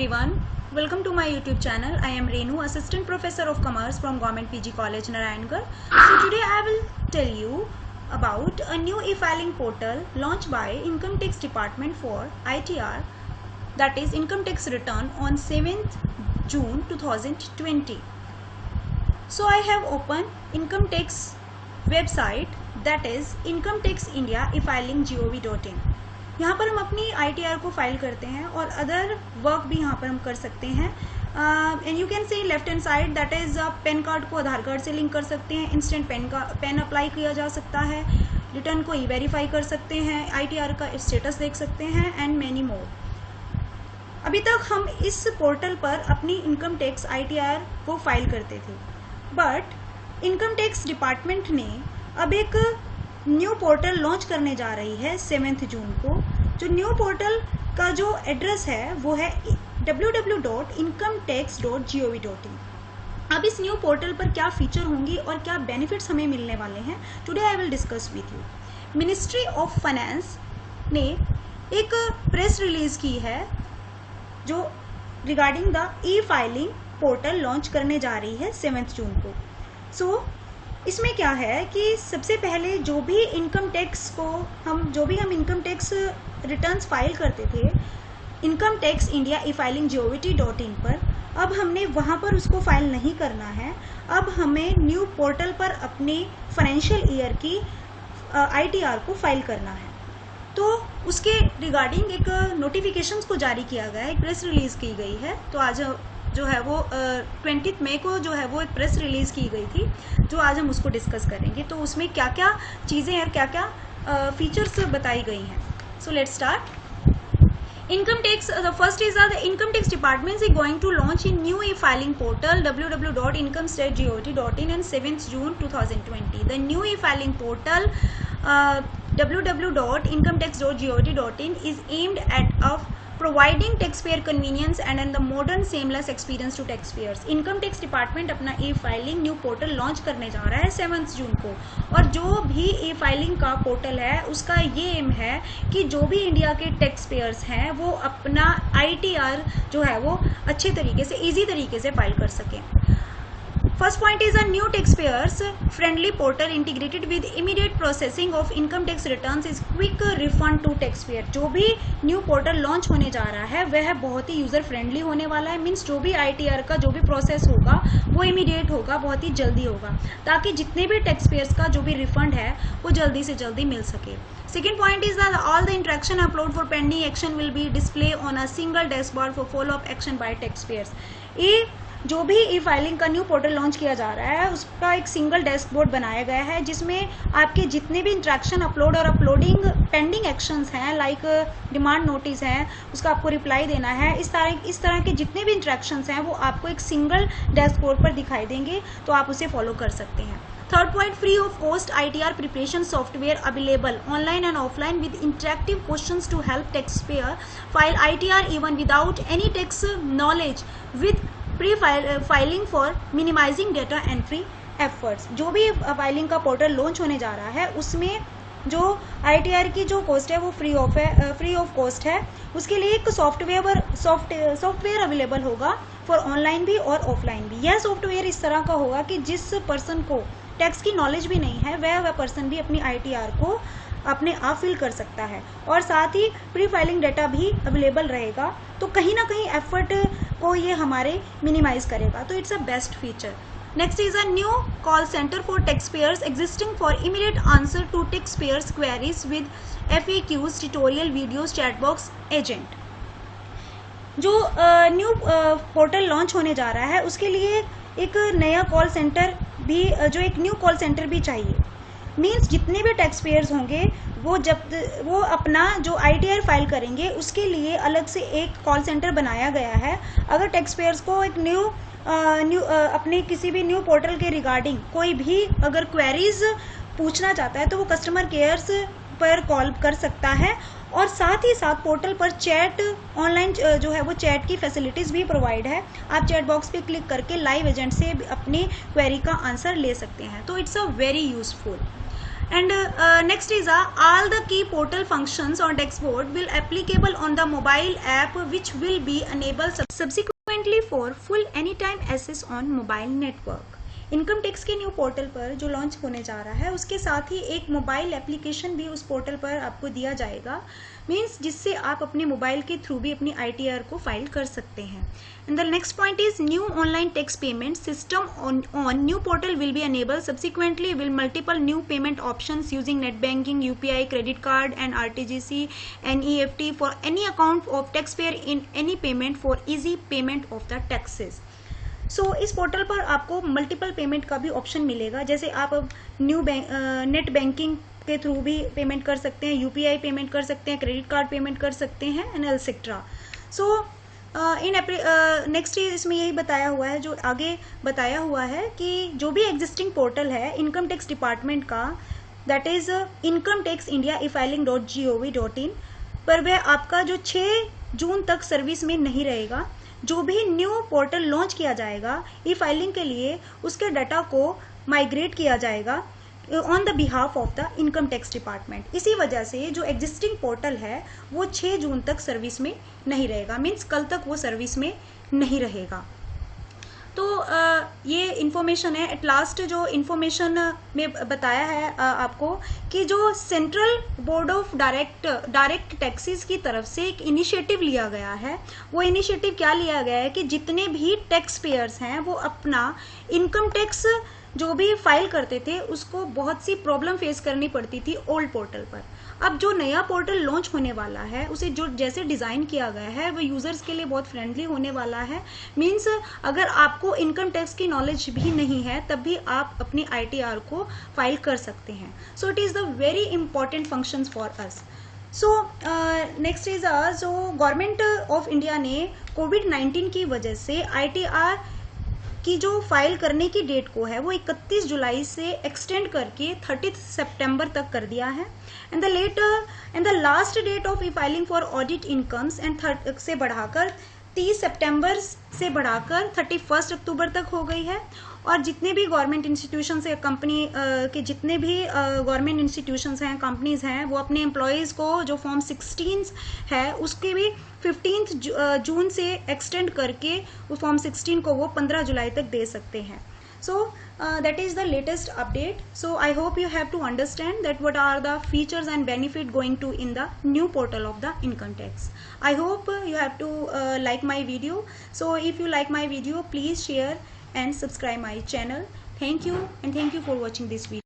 everyone, welcome to my YouTube channel. I am Renu, Assistant Professor of Commerce from Government PG College, Narayangarh. So today I will tell you about a new e-filing portal launched by Income Tax Department for ITR, that is Income Tax Return, on 7th June 2020. So I have opened Income Tax website, that is Income Tax India e-filing gov.in. यहाँ पर हम अपनी ITR को file करते हैं और other work भी यहाँ पर हम कर सकते हैं. And you can see left hand side, that is PAN card को आधार कार्ड से लिंक कर सकते हैं, इंस्टेंट पेन अप्लाई किया जा सकता है, रिटर्न को वेरीफाई कर सकते हैं, ITR का स्टेटस देख सकते हैं एंड मैनी मोर. अभी तक हम इस पोर्टल पर अपनी इनकम टैक्स ITR को फाइल करते थे, बट इनकम टैक्स डिपार्टमेंट ने अब एक न्यू पोर्टल लॉन्च करने जा रही है 7 जून को. जो न्यू पोर्टल का जो एड्रेस है वो है www.incometax.gov.in. अब इस न्यू पोर्टल पर क्या फीचर होंगी और क्या बेनिफिट्स हमें मिलने वाले हैं, today I will discuss with you. Ministry of finance ने एक प्रेस रिलीज की है जो regarding the E filing portal launch करने जा रही है 7 जून को. सो इसमें क्या है कि सबसे पहले जो भी income tax income tax returns file करते थे इनकम टैक्स इंडिया ई फाइलिंग gov.in पर, अब हमने वहाँ पर उसको फाइल नहीं करना है. अब हमें न्यू पोर्टल पर अपनी फाइनेंशियल ईयर की ITR को फाइल करना है. तो उसके रिगार्डिंग एक नोटिफिकेशंस को जारी किया गया है, एक प्रेस रिलीज की गई है. तो आज जो है वो 20 मई को जो है वो एक प्रेस रिलीज की गई थी, जो आज हम उसको डिस्कस करेंगे. तो उसमें क्या क्या चीज़ें और क्या क्या फीचर्स बताई गई हैं. So let's start. Income tax, the first is that the Income Tax Department is going to launch a new e-filing portal www.incometax.gov.in on 7th June 2020. The new e-filing portal www.incometax.gov.in is aimed at providing taxpayer convenience and the modern seamless experience to taxpayers. Income Tax Department अपना e-filing new portal launch करने जा रहा है 7 जून को, और जो भी e-filing का पोर्टल है उसका ये एम है कि जो भी इंडिया के टैक्स पेयर्स हैं वो अपना ITR जो है वो अच्छे तरीके से, ईजी तरीके से फाइल कर सकें. First point is a new taxpayers friendly portal integrated with immediate processing of income tax returns is quick refund to taxpayer. जो भी न्यू पोर्टल लॉन्च होने जा रहा है वह बहुत ही यूजर फ्रेंडली होने वाला है. मीन्स जो भी ITR का जो भी प्रोसेस होगा वो इमीडिएट होगा, बहुत ही जल्दी होगा, ताकि जितने भी टैक्सपेयर्स का जो भी रिफंड है वो जल्दी से जल्दी मिल सके. Second point is that all the interaction upload for pending action will be displayed on a single dashboard for follow up action by taxpayers. ये जो भी ई फाइलिंग का न्यू पोर्टल लॉन्च किया जा रहा है उसका एक सिंगल डैशबोर्ड बनाया गया है, जिसमें आपके जितने भी इंट्रैक्शन अपलोड और अपलोडिंग पेंडिंग एक्शंस हैं, लाइक डिमांड नोटिस है, उसका आपको रिप्लाई देना है, इस तरह के जितने भी इंट्रैक्शंस हैं वो आपको एक सिंगल डैशबोर्ड पर दिखाई देंगे, तो आप उसे फॉलो कर सकते हैं. Third point, free of cost ITR preparation software available online and offline with interactive questions to help taxpayer file ITR even without any tax knowledge with pre-filing for minimizing data entry efforts. जो भी filing का portal launch होने जा रहा है उसमें जो ITR की जो कॉस्ट है वो फ्री ऑफ कॉस्ट है. उसके लिए एक सॉफ्टवेयर अवेलेबल होगा फॉर ऑनलाइन भी और ऑफलाइन भी. यह सॉफ्टवेयर इस तरह का होगा कि जिस पर्सन को टैक्स की नॉलेज भी नहीं है वह पर्सन भी अपनी ITR को अपने आप फिल कर सकता है, और साथ ही प्री फाइलिंग डाटा भी अवेलेबल रहेगा. तो कहीं ना कहीं एफर्ट को ये हमारे मिनिमाइज करेगा. तो it's a best feature. Next is a new call centre for taxpayers existing for immediate answer to taxpayers queries with FAQs, tutorial videos, chatbox agent. जो न्यू पोर्टल लॉन्च होने जा रहा है उसके लिए एक नया कॉल सेंटर भी, जो एक न्यू कॉल सेंटर भी चाहिए. मीन्स जितने भी टैक्स पेयर्स होंगे वो अपना जो ITR फाइल करेंगे उसके लिए अलग से एक कॉल सेंटर बनाया गया है. अगर टैक्स पेयर्स को एक अपने किसी भी न्यू पोर्टल के रिगार्डिंग कोई भी अगर क्वेरीज पूछना चाहता है तो वो कस्टमर केयर्स पर कॉल कर सकता है, और साथ ही साथ पोर्टल पर चैट ऑनलाइन जो है वो चैट की फैसिलिटीज़ भी प्रोवाइड है. आप चैट बॉक्स पे क्लिक करके लाइव एजेंट से अपनी क्वेरी का आंसर ले सकते हैं. तो it's a very useful. And next is all the key portal functions on dashboard will applicable on the mobile app, which will be enabled subsequently for full anytime access on mobile network. Income tax के new portal पर जो launch होने जा रहा है उसके साथ ही एक मोबाइल एप्लीकेशन भी उस पोर्टल पर आपको दिया जाएगा, मीन्स जिससे आप अपने मोबाइल के थ्रू भी अपनी ITR को फाइल कर सकते हैं. And the next point is new online tax payment system on new portal will be enable subsequently will multiple new payment options using net banking, UPI, credit card and RTGC, NEFT for any account of tax payer in any payment for easy payment of the taxes. So इस portal पर आपको multiple payment का भी option मिलेगा, जैसे आप अब net banking के थ्रू भी पेमेंट कर सकते हैं, UPI पेमेंट कर सकते हैं, क्रेडिट कार्ड पेमेंट कर सकते हैं एंड एटसेट्रा. सो नेक्स्ट इसमें यही बताया हुआ है, जो आगे बताया हुआ है कि जो भी एग्जिस्टिंग पोर्टल है इनकम टैक्स डिपार्टमेंट का, that is income tax India e-filing.gov.in, पर वह आपका जो 6 जून तक सर्विस में नहीं रहेगा. जो भी न्यू पोर्टल लॉन्च किया जाएगा ई-फाइलिंग के लिए, उसके डाटा को माइग्रेट किया जाएगा on the behalf of the income tax department. इसी वजह से जो एग्जिस्टिंग पोर्टल है वो 6 जून तक सर्विस में नहीं रहेगा, मीन्स कल तक वो सर्विस में नहीं रहेगा. तो ये इन्फॉर्मेशन है. एट लास्ट जो इन्फॉर्मेशन में बताया है आपको कि जो central board of direct taxes की तरफ से एक इनिशिएटिव लिया गया है. वो इनिशिएटिव क्या लिया गया है कि जितने भी टैक्स पेयर्स हैं वो अपना इनकम टैक्स जो भी फाइल करते थे उसको बहुत सी प्रॉब्लम फेस करनी पड़ती थी ओल्ड पोर्टल पर. अब जो नया पोर्टल लॉन्च होने वाला है उसे जो जैसे डिज़ाइन किया गया है वो यूज़र्स के लिए बहुत फ्रेंडली होने वाला है. मीन्स अगर आपको इनकम टैक्स की नॉलेज भी नहीं है तब भी आप अपनी ITR को फाइल कर सकते हैं. So it is the very important functions for us. So next is जो गवर्नमेंट ऑफ इंडिया ने कोविड-19 की वजह से ITR की जो फाइल करने की डेट को है वो 31 जुलाई से एक्सटेंड करके 30 सितंबर तक कर दिया है. And the last date of e-filing for audit incomes and से बढ़ाकर 30 सितंबर से बढ़ाकर 31 अक्टूबर तक हो गई है. और जितने भी गवर्नमेंट इंस्टीट्यूशंस या कंपनी के जितने भी गवर्नमेंट इंस्टीट्यूशंस हैं, कंपनीज हैं, वो अपने एम्प्लॉयज़ को जो फॉर्म 16 है उसके भी 15 जून से एक्सटेंड करके वो फॉर्म 16 को वो 15 जुलाई तक दे सकते हैं. So that is the latest update. So I hope you have to understand that what are the features and benefit going to in the new portal of the income tax. I hope you have to like my video. So if you like my video, please share and subscribe my channel. Thank you, and thank you for watching this video.